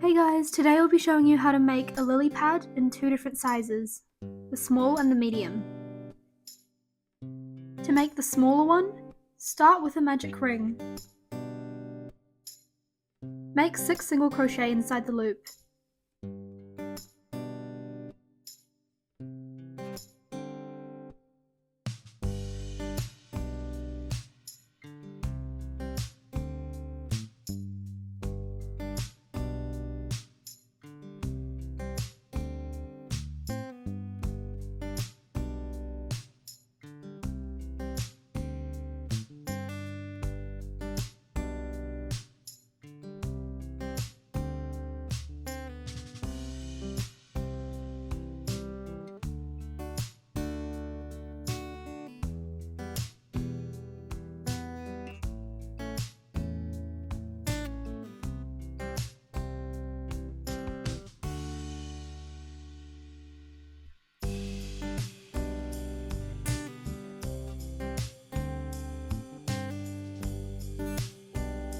Hey guys, today I'll be showing you how to make a lily pad in two different sizes, the small and the medium. To make the smaller one, start with a magic ring. Make 6 single crochet inside the loop.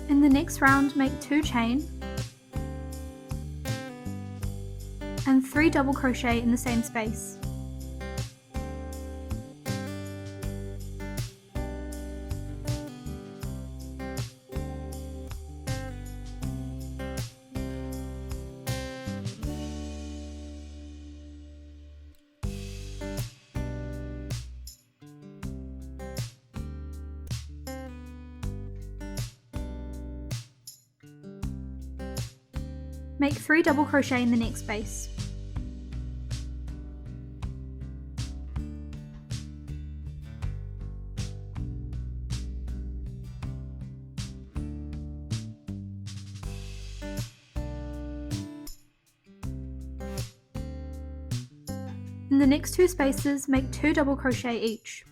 In the next round, make 2 chain and 3 double crochet in the same space. Make 3 double crochet in the next space. In the next 2 spaces, make 2 double crochet each.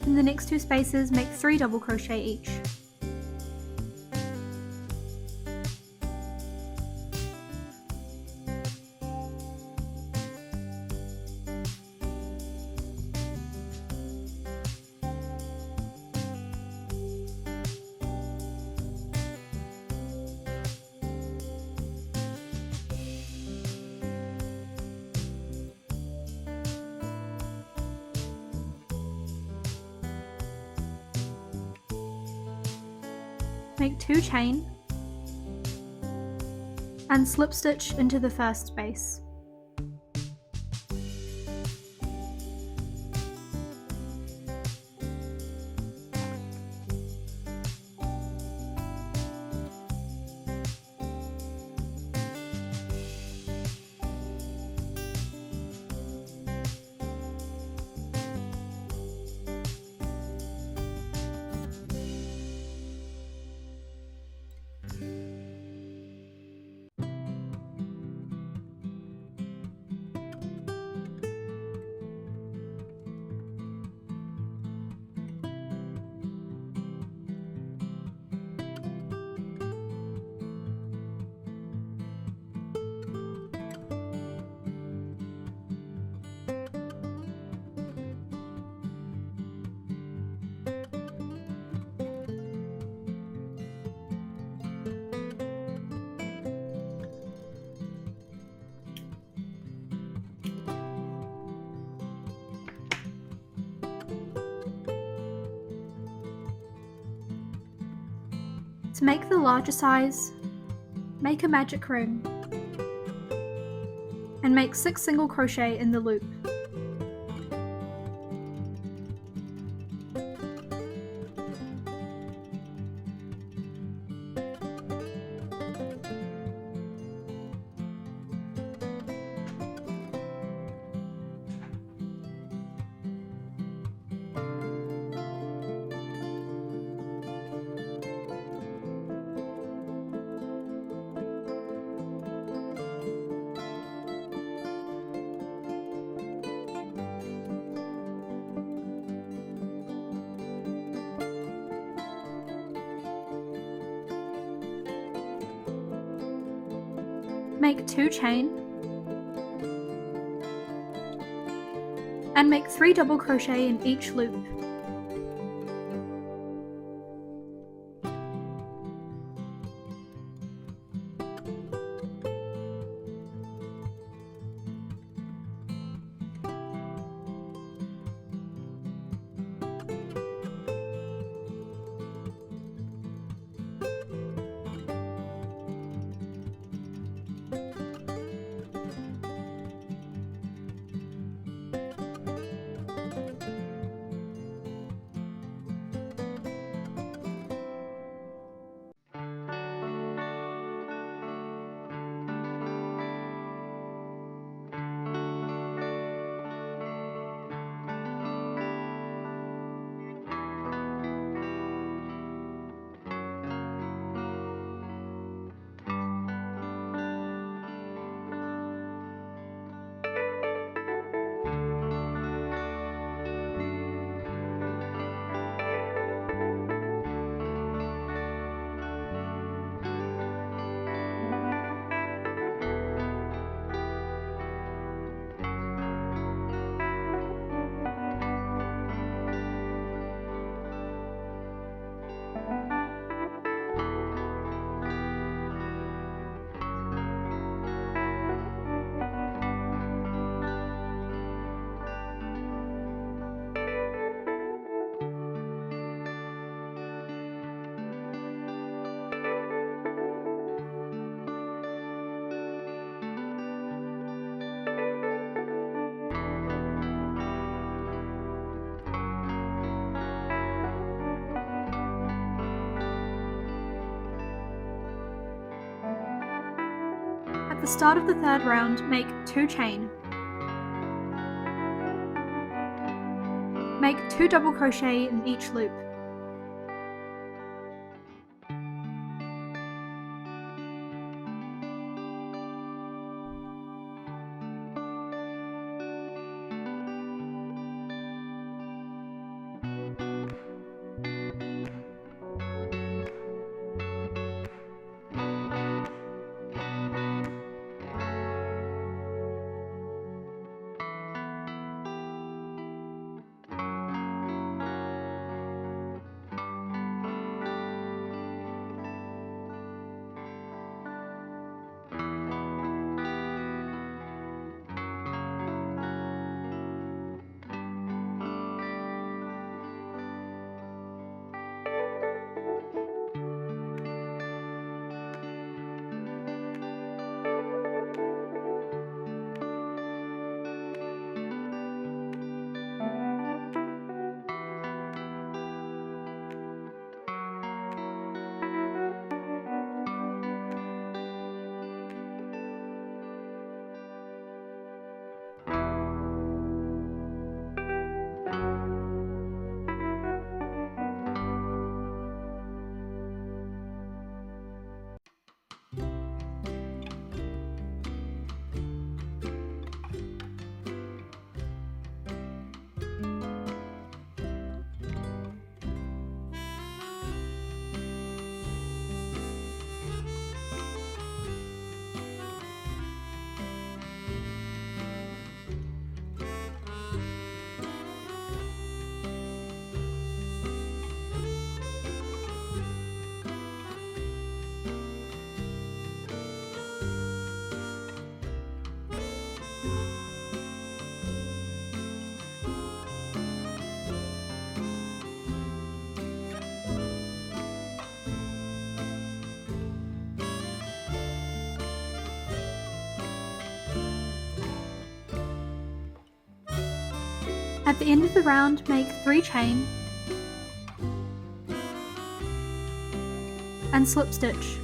In the next 2 spaces, make 3 double crochet each. Make 2 chain and slip stitch into the first space. To make the larger size, make a magic ring and make 6 single crochet in the loop. make 2 chain, and make 3 double crochet in each loop. At the start of the third round, make 2 chain. Make 2 double crochet in each loop. At the end of the round, make 3 chain and slip stitch.